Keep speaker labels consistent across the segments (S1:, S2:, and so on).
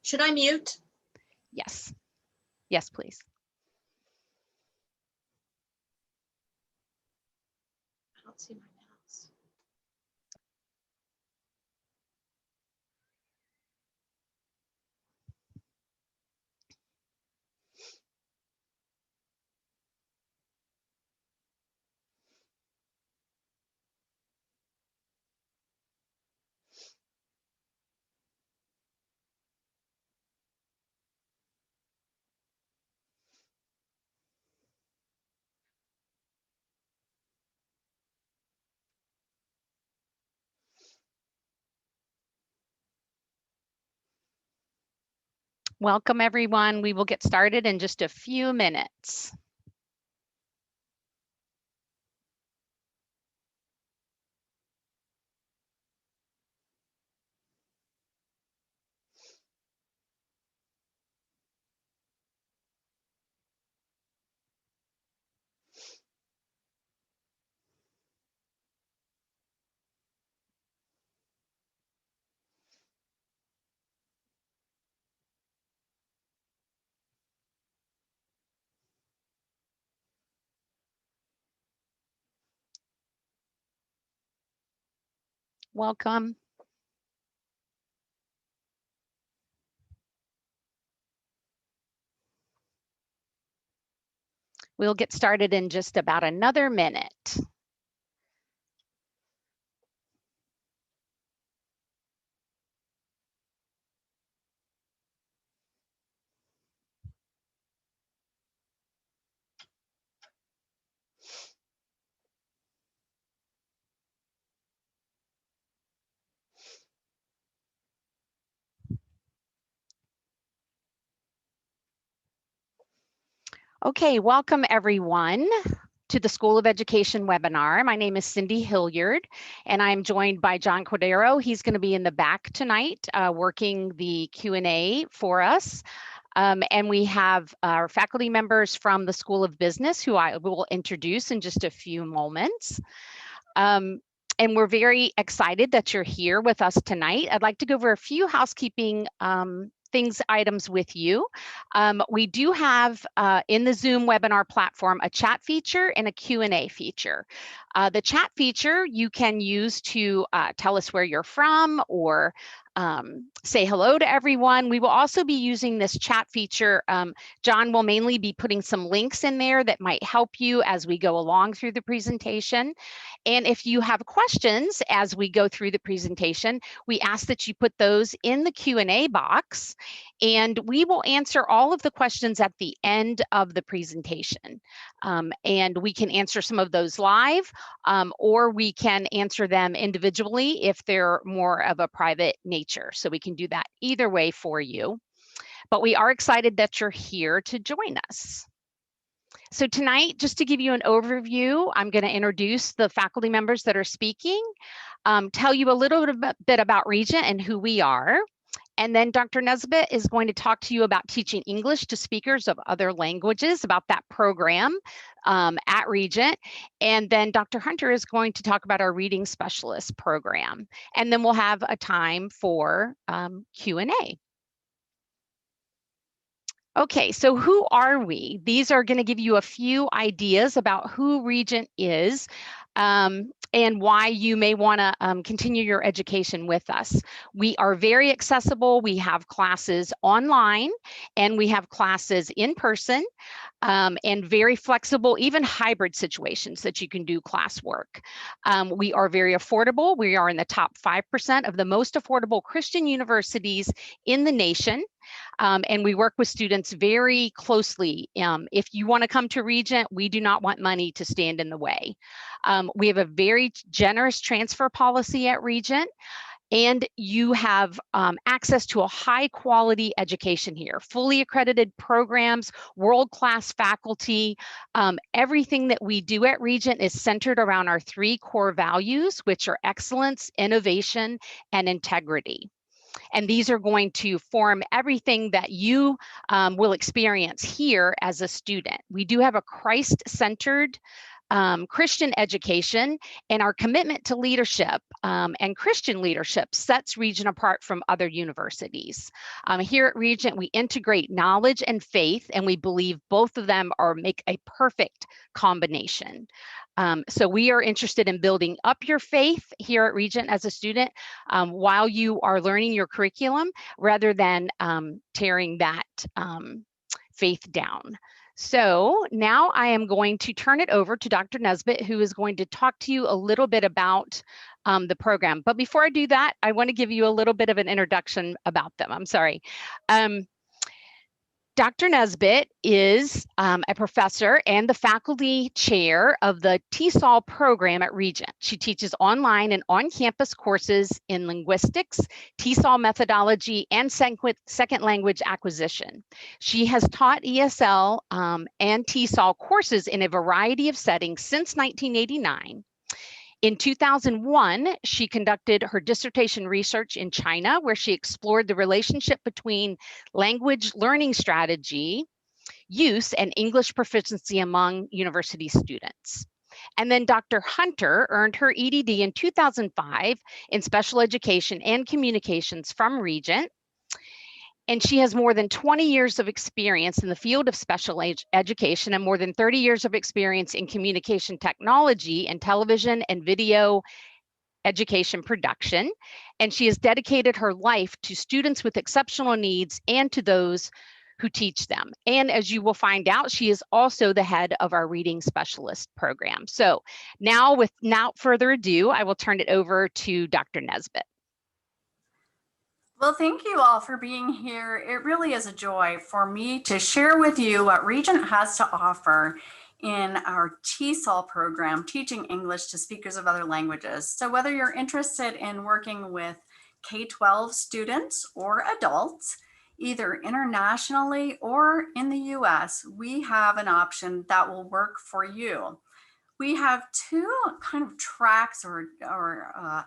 S1: Should I mute?
S2: Yes. Yes, please.
S1: I don't see my mouse.
S2: Welcome, everyone. We will get started in just a few minutes. Welcome. We'll get started in just about another minute. Okay, welcome everyone to the School of Education webinar. My name is Cindy Hilliard, and I'm joined by John Cordero. He's going to be in the back tonight working the Q&A for us. And we have our faculty members from the School of Business, who I will introduce in just a few moments. And we're very excited that you're here with us tonight. I'd like to go over a few housekeeping items with you. We do have in the Zoom webinar platform a chat feature and a Q&A feature. The chat feature you can use to tell us where you're from or say hello to everyone. We will also be using this chat feature. John will mainly be putting some links in there that might help you as we go along through the presentation. And if you have questions as we go through the presentation, we ask that you put those in the Q&A box, and we will answer all of the questions at the end of the presentation. And we can answer some of those live, or we can answer them individually if they're more of a private nature. So we can do that either way for you. But we are excited that you're here to join us. So tonight, just to give you an overview, I'm going to introduce the faculty members that are speaking, tell you a little bit about Regent and who we are. And then Dr. Nesbitt is going to talk to you about teaching English to speakers of other languages, about that program at Regent. And then Dr. Hunter is going to talk about our reading specialist program. And then we'll have a time for Q&A. Okay, so who are we? These are going to give you a few ideas about who Regent is and why you may want to continue your education with us. We are very accessible. We have classes online and we have classes in person and very flexible, even hybrid situations that you can do classwork. We are very affordable. We are in the top 5% of the most affordable Christian universities in the nation. And we work with students very closely. If you want to come to Regent, we do not want money to stand in the way. We have a very generous transfer policy at Regent, and you have access to a high quality education here, fully accredited programs, world-class faculty. Everything that we do at Regent is centered around our 3 core values, which are excellence, innovation, and integrity. And these are going to form everything that you will experience here as a student. We do have a Christ-centered Christian education, and our commitment to leadership and Christian leadership sets Regent apart from other universities. Here at Regent, we integrate knowledge and faith, and we believe both of them make a perfect combination. So we are interested in building up your faith here at Regent as a student while you are learning your curriculum, rather than tearing that faith down. So now I am going to turn it over to Dr. Nesbitt, who is going to talk to you a little bit about the program. But before I do that, I want to give you a little bit of an introduction about them. I'm sorry. Dr. Nesbitt is a professor and the faculty chair of the TESOL program at Regent. She teaches online and on-campus courses in linguistics, TESOL methodology, and second language acquisition. She has taught ESL and TESOL courses in a variety of settings since 1989. In 2001, she conducted her dissertation research in China, where she explored the relationship between language learning strategy use and English proficiency among university students. And then Dr. Hunter earned her EDD in 2005 in special education and communications from Regent. And she has more than 20 years of experience in the field of special education and more than 30 years of experience in communication technology and television and video education production. And she has dedicated her life to students with exceptional needs and to those who teach them. And as you will find out, she is also the head of our reading specialist program. So now, without further ado, I will turn it over to Dr. Nesbitt.
S3: Well, thank you all for being here. It really is a joy for me to share with you what Regent has to offer in our TESOL program, Teaching English to Speakers of Other Languages. So whether you're interested in working with K12 students or adults, either internationally or in the US, we have an option that will work for you. We have two kind of tracks or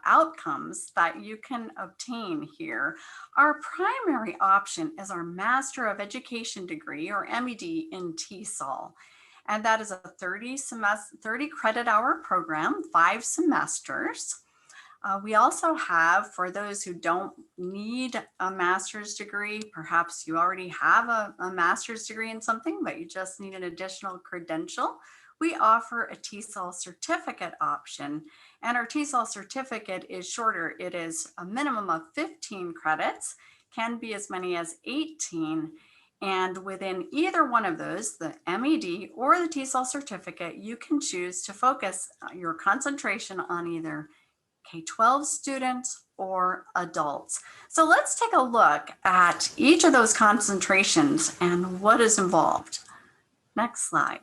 S3: outcomes that you can obtain here. Our primary option is our Master of Education degree, or MED, in TESOL. And that is a 30 credit hour program, 5 semesters. We also have, for those who don't need a master's degree, perhaps you already have a master's degree in something, but you just need an additional credential, we offer a TESOL certificate option. And our TESOL certificate is shorter. It is a minimum of 15 credits, can be as many as 18. And within either one of those, the MED or the TESOL certificate, you can choose to focus your concentration on either K12 students or adults. So let's take a look at each of those concentrations and what is involved. Next slide.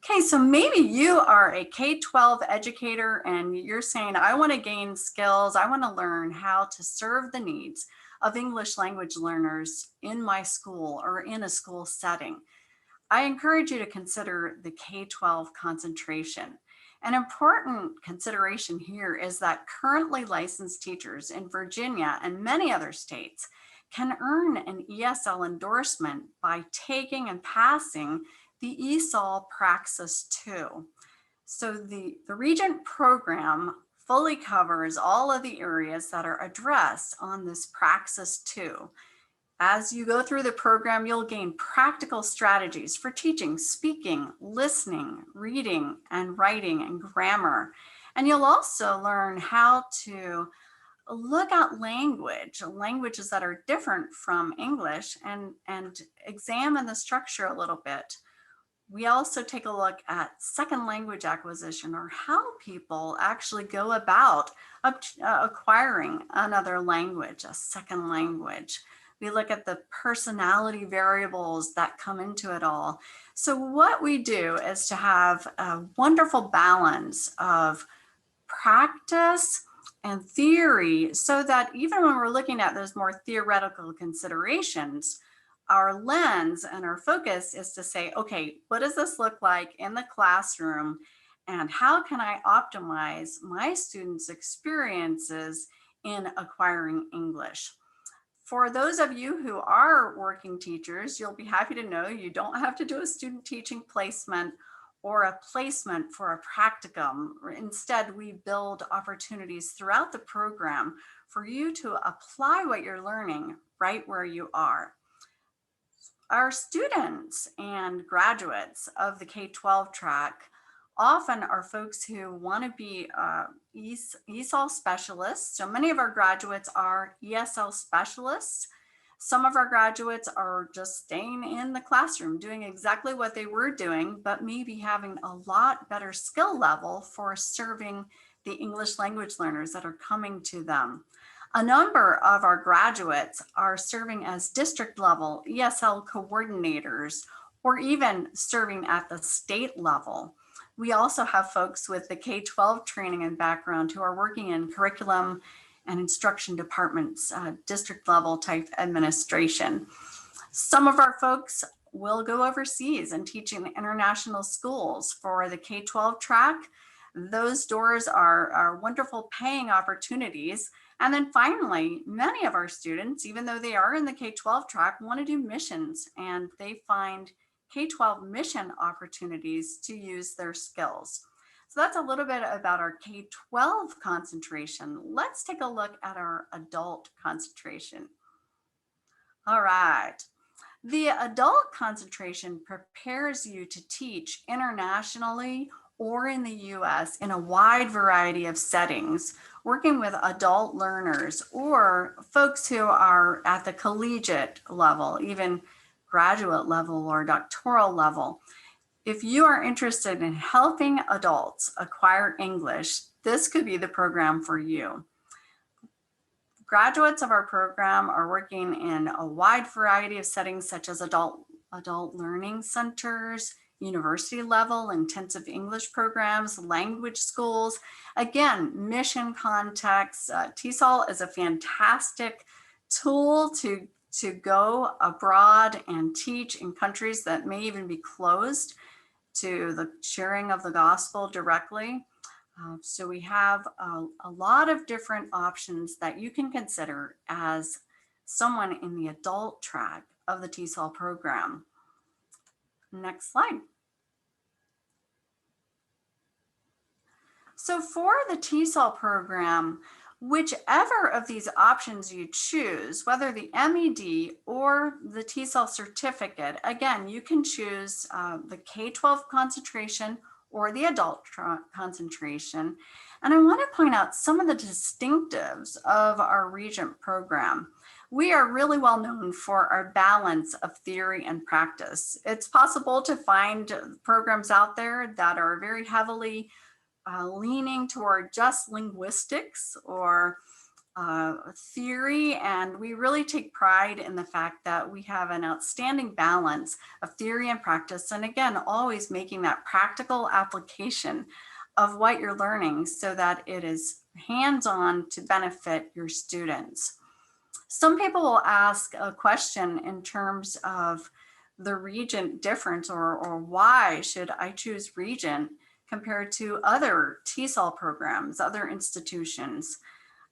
S3: Okay, so maybe you are a K12 educator and you're saying, I want to gain skills, I want to learn how to serve the needs of English language learners in my school or in a school setting. I encourage you to consider the K12 concentration. An important consideration here is that currently licensed teachers in Virginia and many other states can earn an ESL endorsement by taking and passing the ESL Praxis 2. So the Regent program fully covers all of the areas that are addressed on this Praxis 2. As you go through the program, you'll gain practical strategies for teaching, speaking, listening, reading, and writing, and grammar. And you'll also learn how to look at languages that are different from English, and examine the structure a little bit. We also take a look at second language acquisition, or how people actually go about acquiring another language, a second language. We look at the personality variables that come into it all. So what we do is to have a wonderful balance of practice and theory, so that even when we're looking at those more theoretical considerations, our lens and our focus is to say, okay, what does this look like in the classroom? And how can I optimize my students' experiences in acquiring English? For those of you who are working teachers, you'll be happy to know you don't have to do a student teaching placement or a placement for a practicum. Instead, we build opportunities throughout the program for you to apply what you're learning right where you are. Our students and graduates of the K12 track often are folks who want to be ESL specialists. So many of our graduates are ESL specialists. Some of our graduates are just staying in the classroom, doing exactly what they were doing, but maybe having a lot better skill level for serving the English language learners that are coming to them. A number of our graduates are serving as district level ESL coordinators, or even serving at the state level. We also have folks with the K12 training and background who are working in curriculum and instruction departments, district level type administration. Some of our folks will go overseas and teach in international schools for the K12 track. Those doors are wonderful paying opportunities. And then finally, many of our students, even though they are in the K12 track, want to do missions, and they find K12 mission opportunities to use their skills. So that's a little bit about our K12 concentration. Let's take a look at our adult concentration. All right. The adult concentration prepares you to teach internationally or in the US in a wide variety of settings, working with adult learners or folks who are at the collegiate level, even graduate level or doctoral level. If you are interested in helping adults acquire English, this could be the program for you. Graduates of our program are working in a wide variety of settings such as adult learning centers, university level intensive English programs, language schools. Again, mission contexts. TESOL is a fantastic tool to go abroad and teach in countries that may even be closed to the sharing of the gospel directly. So we have a lot of different options that you can consider as someone in the adult track of the TESOL program. Next slide. So for the TESOL program, whichever of these options you choose, whether the MED or the TESOL certificate, again, you can choose the K12 concentration or the adult concentration. And I want to point out some of the distinctives of our Regent program. We are really well known for our balance of theory and practice. It's possible to find programs out there that are very heavily leaning toward just linguistics or theory, and we really take pride in the fact that we have an outstanding balance of theory and practice, and again, always making that practical application of what you're learning so that it is hands-on to benefit your students. Some people will ask a question in terms of the Regent difference, or why should I choose Regent compared to other TESOL programs, other institutions.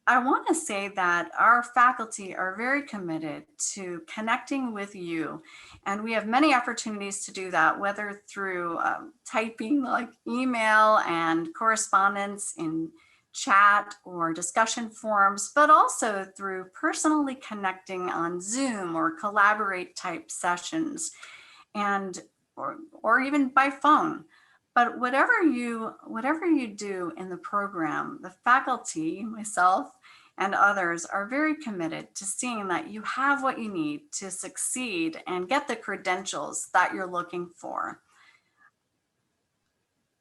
S3: I want to say that our faculty are very committed to connecting with you, and we have many opportunities to do that, whether through typing like email and correspondence in chat or discussion forums, but also through personally connecting on Zoom or Collaborate type sessions, and or even by phone. But whatever you do in the program, the faculty, myself, and others are very committed to seeing that you have what you need to succeed and get the credentials that you're looking for.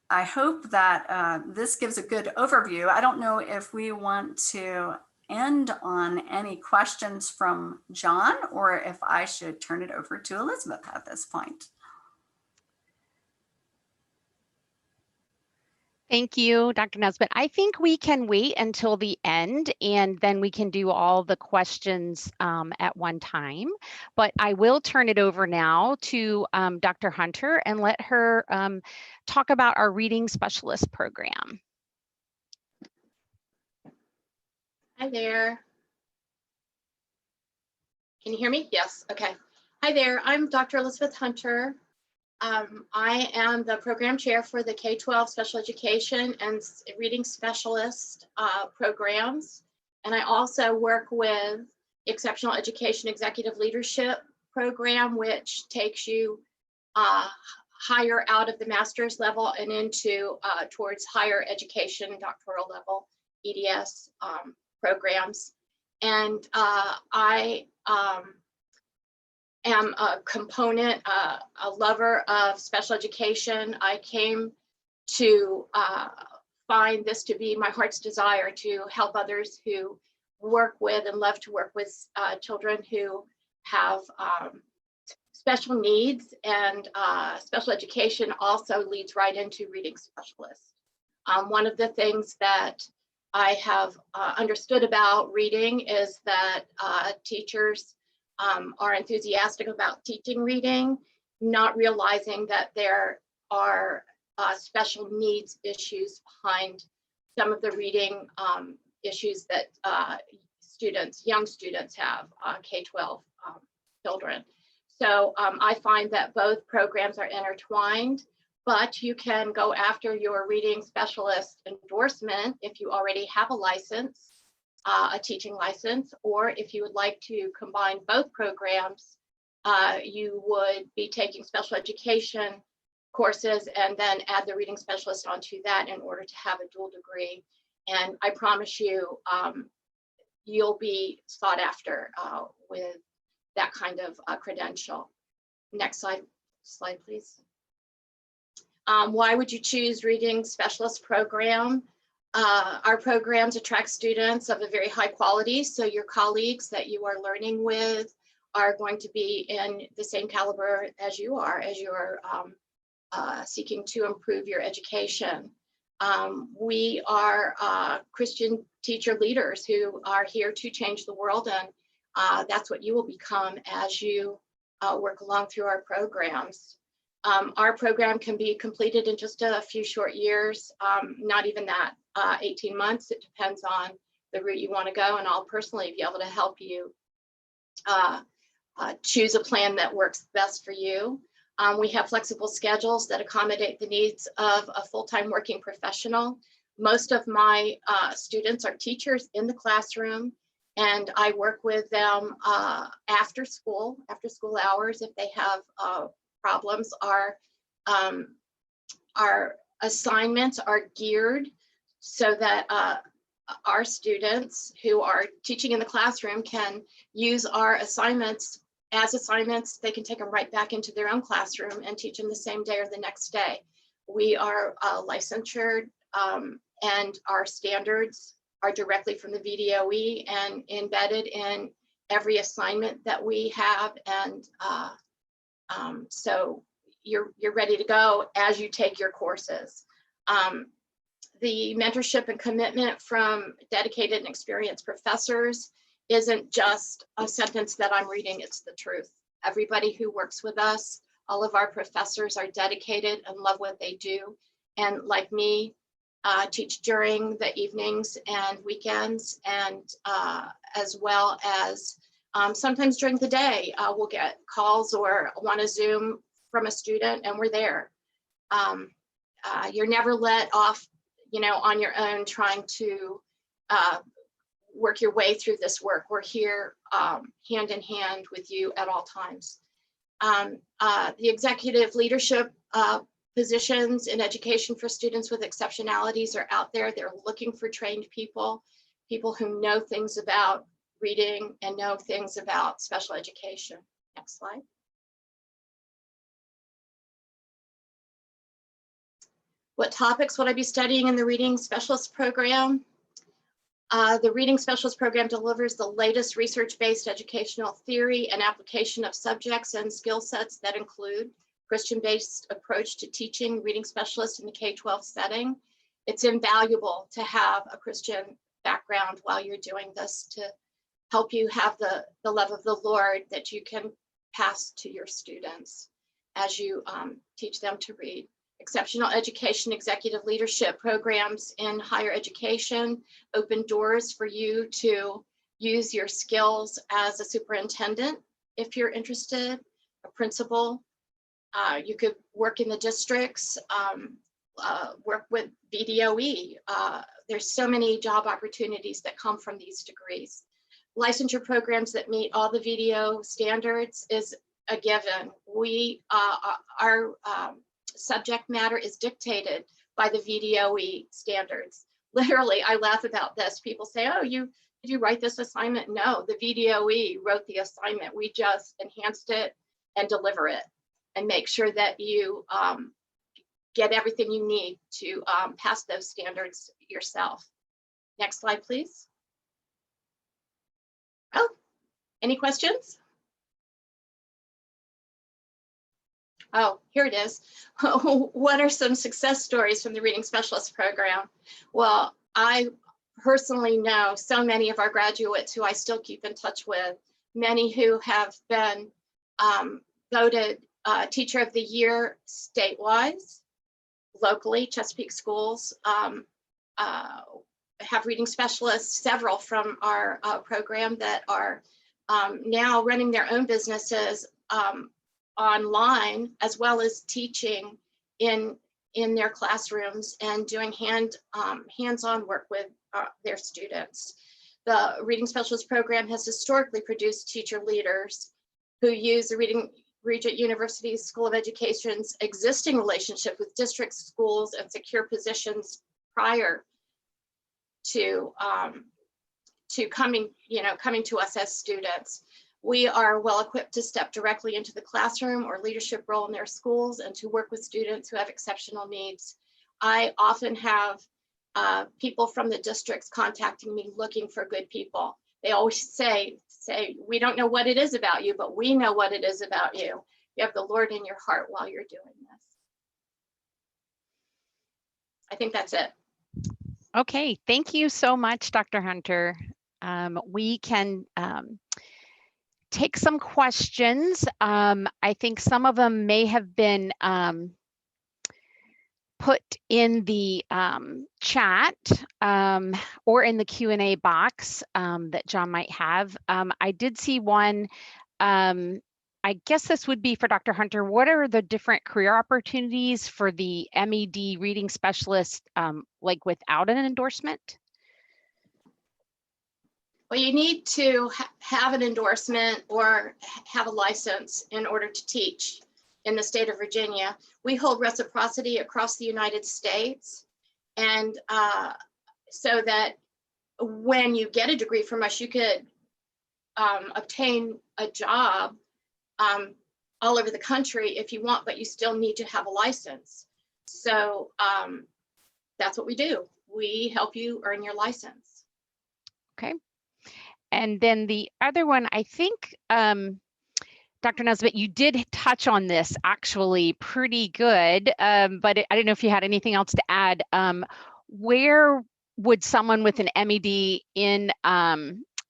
S3: I hope that this gives a good overview. I don't know if we want to end on any questions from John, or if I should turn it over to Elizabeth at this point.
S2: Thank you, Dr. Nesbitt. I think we can wait until the end, and then we can do all the questions at one time. But I will turn it over now to Dr. Hunter and let her talk about our reading specialist program.
S1: Hi there. Can you hear me? Yes. Okay. Hi there. I'm Dr. Elizabeth Hunter. I am the program chair for the K12 Special Education and Reading Specialist programs. And I also work with Exceptional Education Executive Leadership program, which takes you higher out of the master's level and into towards higher education, doctoral level, EDS programs. And I am a component, a lover of special education. I came to find this to be my heart's desire to help others who work with and love to work with children who have special needs, and special education also leads right into reading specialists. One of the things that I have understood about reading is that teachers are enthusiastic about teaching reading, not realizing that there are special needs issues behind some of the reading issues that young students have, K12 children. So I find that both programs are intertwined, but you can go after your reading specialist endorsement if you already have a license, a teaching license, or if you would like to combine both programs, you would be taking special education courses and then add the reading specialist onto that in order to have a dual degree. And I promise you, you'll be sought after with that kind of credential. Next slide, please. Why would you choose reading specialist program? Our programs attract students of a very high quality, so your colleagues that you are learning with are going to be in the same caliber as you are seeking to improve your education. We are Christian teacher leaders who are here to change the world, and that's what you will become as you work along through our programs. Our program can be completed in just a few short years, not even that, 18 months. It depends on the route you want to go, and I'll personally be able to help you choose a plan that works best for you. We have flexible schedules that accommodate the needs of a full-time working professional. Most of my students are teachers in the classroom, and I work with them after school hours if they have problems. Our assignments are geared so that our students who are teaching in the classroom can use our assignments as assignments. They can take them right back into their own classroom and teach them the same day or the next day. We are licensed, and our standards are directly from the VDOE and embedded in every assignment that we have. And so you're ready to go as you take your courses. The mentorship and commitment from dedicated and experienced professors isn't just a sentence that I'm reading, it's the truth. Everybody who works with us, all of our professors are dedicated and love what they do. And like me, teach during the evenings and weekends, and as well as sometimes during the day, we'll get calls or want to Zoom from a student and we're there. You're never let off, on your own trying to work your way through this work. We're here hand in hand with you at all times. The executive leadership positions in education for students with exceptionalities are out there. They're looking for trained people who know things about reading and know things about special education. Next slide. What topics would I be studying in the Reading Specialist program? The Reading Specialist program delivers the latest research-based educational theory and application of subjects and skill sets that include Christian-based approach to teaching reading specialists in the K-12 setting. It's invaluable to have a Christian background while you're doing this to help you have the love of the Lord that you can pass to your students as you teach them to read. Exceptional education, executive leadership programs in higher education open doors for you to use your skills as a superintendent if you're interested, a principal, You could work in the districts, work with VDOE. There's so many job opportunities that come from these degrees. Licensure programs that meet all the VDO standards is a given. Our subject matter is dictated by the VDOE standards. Literally, I laugh about this. People say, oh, did you write this assignment? No, the VDOE wrote the assignment. We just enhanced it and deliver it and make sure that you get everything you need to pass those standards yourself. Next slide, please. Oh, any questions? Oh, here it is. What are some success stories from the Reading Specialist Program? Well, I personally know so many of our graduates who I still keep in touch with, many who have been voted Teacher of the Year statewide, locally. Chesapeake schools have reading specialists, several from our program that are now running their own businesses online, as well as teaching in their classrooms and doing hands-on work with their students. The Reading Specialist Program has historically produced teacher leaders who use the Regent University School of Education's existing relationship with district schools and secure positions prior to coming to us as students. We are well equipped to step directly into the classroom or leadership role in their schools and to work with students who have exceptional needs. I often have people from the districts contacting me looking for good people. They always say, we don't know what it is about you, but we know what it is about you. You have the Lord in your heart while you're doing this. I think that's it.
S2: Okay, thank you so much, Dr. Hunter. We can take some questions. I think some of them may have been put in the chat or in the Q&A box that John might have. I did see one. I guess this would be for Dr. Hunter. What are the different career opportunities for the MED reading specialist, like without an endorsement?
S1: Well, you need to have an endorsement or have a license in order to teach in the state of Virginia. We hold reciprocity across the United States. And so that when you get a degree from us, you could obtain a job all over the country if you want, but you still need to have a license. So that's what we do. We help you earn your license.
S2: Okay. And then the other one, I think, Dr. Nesbitt, you did touch on this actually pretty good, but I don't know if you had anything else to add. Where would someone with an MED in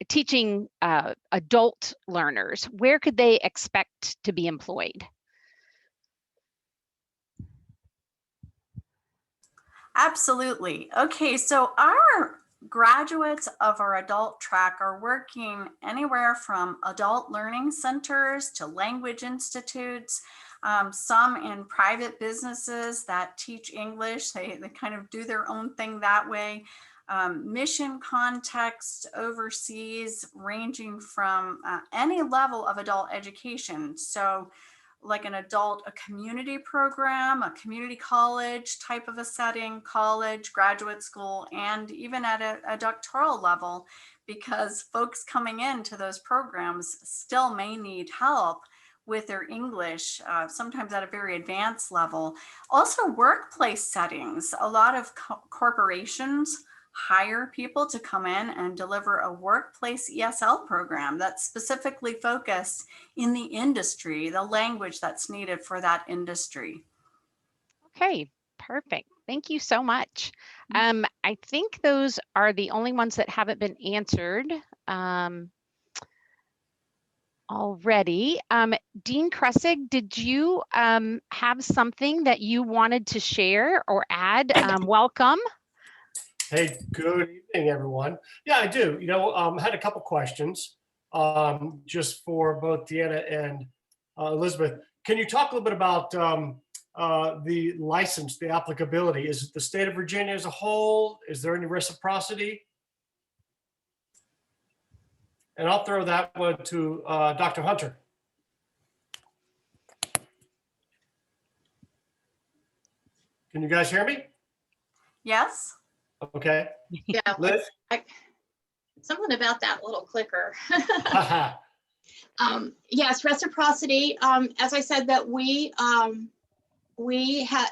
S2: teaching adult learners, where could they expect to be employed?
S3: Absolutely. Okay, so our graduates of our adult track are working anywhere from adult learning centers to language institutes, some in private businesses that teach English. They kind of do their own thing that way. Mission context overseas, ranging from any level of adult education. So like a community program, a community college type of a setting, college, graduate school, and even at a doctoral level, because folks coming into those programs still may need help with their English, sometimes at a very advanced level. Also workplace settings, a lot of corporations hire people to come in and deliver a workplace ESL program that's specifically focused in the industry, the language that's needed for that industry.
S2: Okay, perfect. Thank you so much. I think those are the only ones that haven't been answered already. Dean Kressig, did you have something that you wanted to share or add? Welcome.
S4: Hey, good evening, everyone. Yeah, I do. Had a couple questions just for both Deanna and Elizabeth. can you talk a little bit about the license, the applicability? Is it the state of Virginia as a whole? Is there any reciprocity? And I'll throw that one to Dr. Hunter. Can you guys hear me?
S3: Yes.
S4: Okay.
S1: Yeah,
S4: Liz?
S1: something about that little clicker. Yes, reciprocity. As I said, that we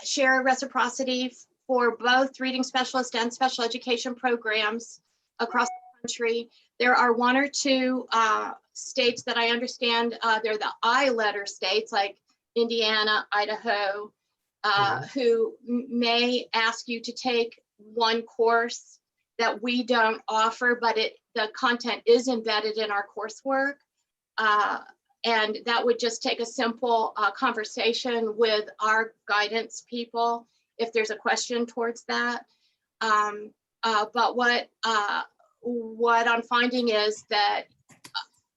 S1: share reciprocity for both reading specialist and special education programs across the country. There are one or two states that I understand, they're the I letter states like Indiana, Idaho, who may ask you to take one course that we don't offer, but the content is embedded in our coursework. And that would just take a simple conversation with our guidance people if there's a question towards that. But what I'm finding is that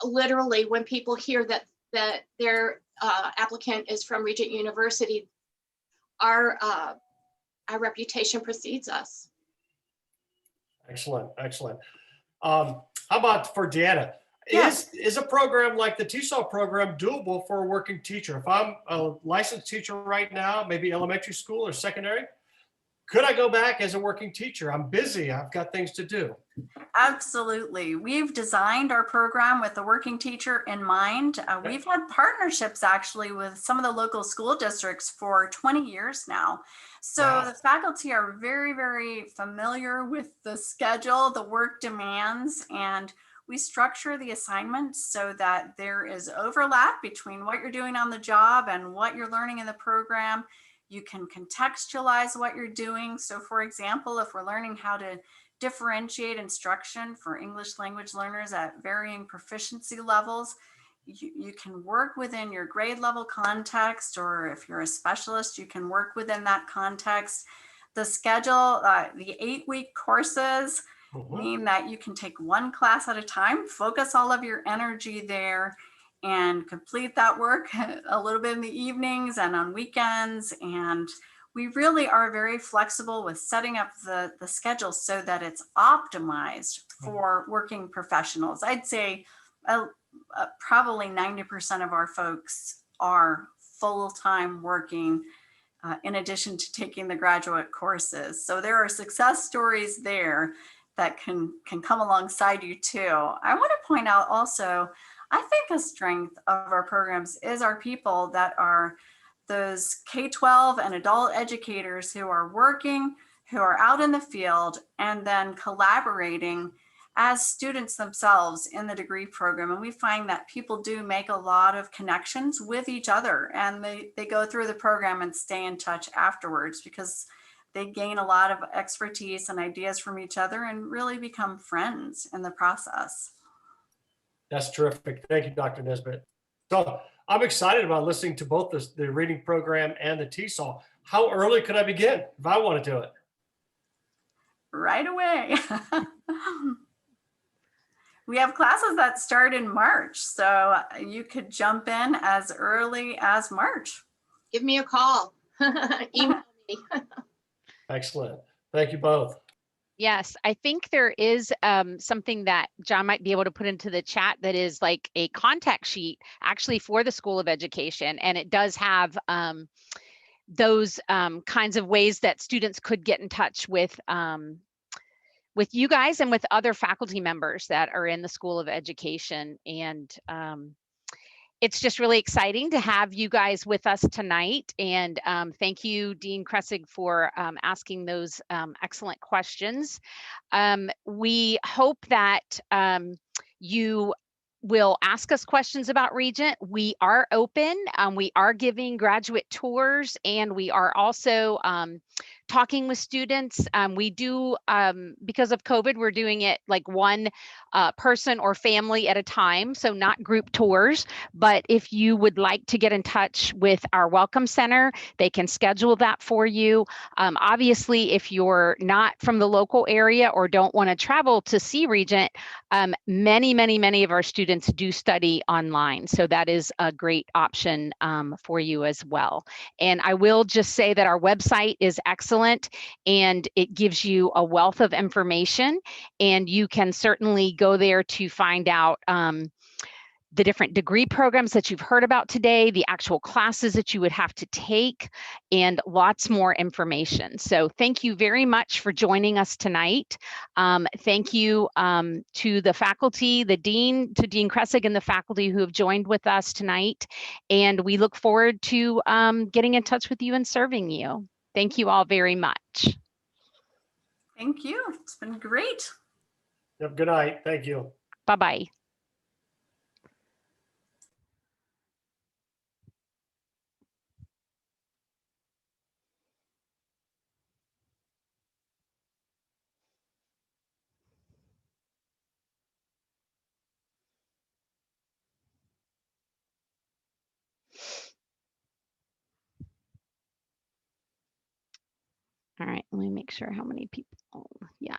S1: literally when people hear that their applicant is from Regent University, our reputation precedes us.
S4: Excellent, excellent. How about for Deanna?
S3: Yeah.
S4: Is a program like the TESOL program doable for a working teacher? If I'm a licensed teacher right now, maybe elementary school or secondary, could I go back as a working teacher? I'm busy, I've got things to do.
S3: Absolutely. We've designed our program with the working teacher in mind. We've had partnerships actually with some of the local school districts for 20 years now. So
S4: Wow.
S3: the faculty are very, very familiar with the schedule, the work demands, and we structure the assignments so that there is overlap between what you're doing on the job and what you're learning in the program. You can contextualize what you're doing. So for example, if we're learning how to differentiate instruction for English language learners at varying proficiency levels, you can work within your grade level context, or if you're a specialist, you can work within that context. The schedule, the 8-week courses mean that you can take one class at a time, focus all of your energy there, and complete that work a little bit in the evenings and on weekends. And we really are very flexible with setting up the schedule so that it's optimized for working professionals. I'd say probably 90% of our folks are full-time working in addition to taking the graduate courses. So there are success stories there that can come alongside you too. I want to point out also, I think a strength of our programs is our people that are those K12 and adult educators who are working, who are out in the field, and then collaborating as students themselves in the degree program. And we find that people do make a lot of connections with each other, and they go through the program and stay in touch afterwards because they gain a lot of expertise and ideas from each other and really become friends in the process.
S4: That's terrific. Thank you, Dr. Nesbitt. So I'm excited about listening to both the reading program and the TESOL. How early could I begin if I want to do it?
S3: Right away. We have classes that start in March, so you could jump in as early as March.
S1: Give me a call. Email me.
S4: Excellent. Thank you both.
S2: Yes, I think there is something that John might be able to put into the chat that is like a contact sheet actually for the School of Education. And it does have those kinds of ways that students could get in touch with you guys and with other faculty members that are in the School of Education. And it's just really exciting to have you guys with us tonight. And thank you, Dean Kressig, for asking those excellent questions. We hope that you will ask us questions about Regent. We are open. We are giving graduate tours, and we are also talking with students. We do, because of COVID, we're doing it like one person or family at a time, so not group tours. But if you would like to get in touch with our Welcome Center, they can schedule that for you. Obviously, if you're not from the local area or don't want to travel to see Regent, many of our students do study online. So that is a great option for you as well. And I will just say that our website is excellent and it gives you a wealth of information, and you can certainly go there to find out the different degree programs that you've heard about today, the actual classes that you would have to take, and lots more information. So thank you very much for joining us tonight. Thank you to the faculty, to Dean Kressig and the faculty who have joined with us tonight. And we look forward to getting in touch with you and serving you. Thank you all very much.
S3: Thank you. It's been great.
S4: Yep, good night. Thank you.
S2: Bye-bye. All right, let me make sure how many people. Oh, yeah.